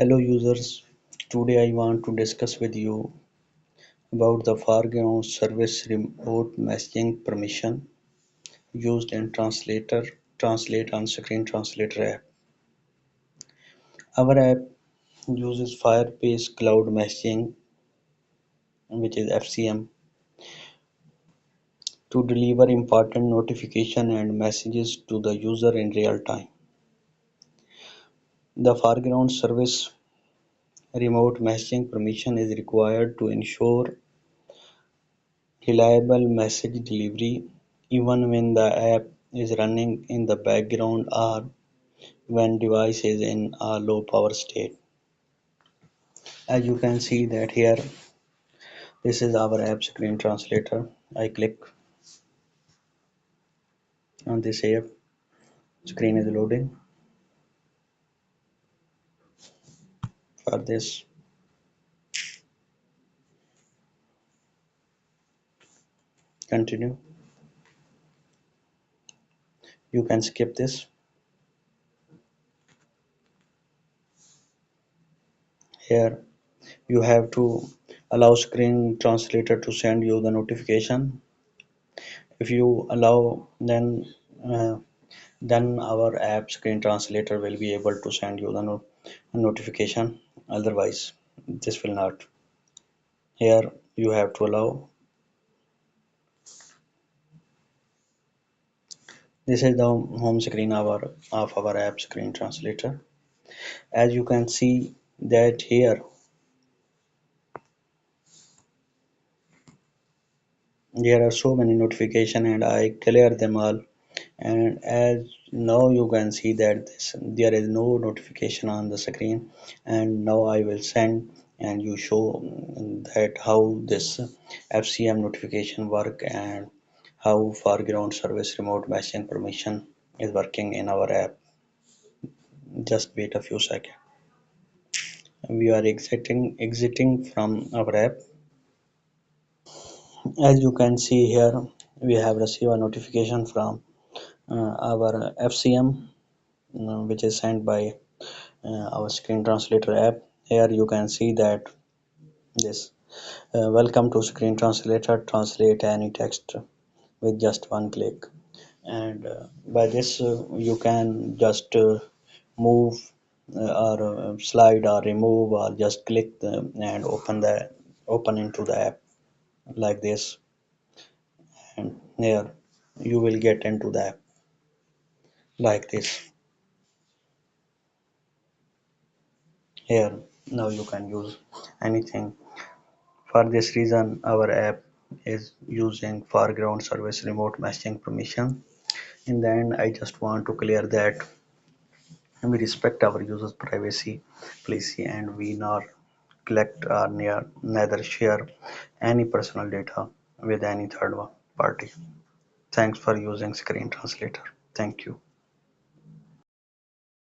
Hello users, today I want to discuss with you about the foreground service remote messaging permission used in Translate on Screen Translator app. Our app uses Firebase Cloud Messaging, which is FCM, to deliver important notification and messages to the user in real time. The foreground service remote messaging permission is required to ensure reliable message delivery even when the app is running in the background or when device is in a low power state. As you can see that here, this is our app screen translator. I click on this app, screen is loading. For this, continue. You can skip this. Here you have to allow screen translator to send you the notification. If you allow, uh, then our app screen translator will be able to send you the notification. Otherwise this will not. Here you have to allow. This is the home screen of our app screen translator. As you can see that here there are so many notification and I clear them all, and as now you can see that there is no notification on the screen, and now I will send and you show that how this FCM notification work and how foreground service remote messaging permission is working in our app. Just wait a few seconds. We are exiting from our app. As you can see here, we have received a notification from our FCM, which is sent by our screen translator app. Here you can see that this welcome to screen translator, translate any text with just one click. And by this you can just move or slide or remove or just click and open into the app like this, and here you will get into the app like this. Here now you can use anything. For this reason our app is using foreground service remote messaging permission. In the end, I just want to clear that we respect our users privacy policy and we not collect or neither share any personal data with any third party. Thanks for using screen translator. Thank you.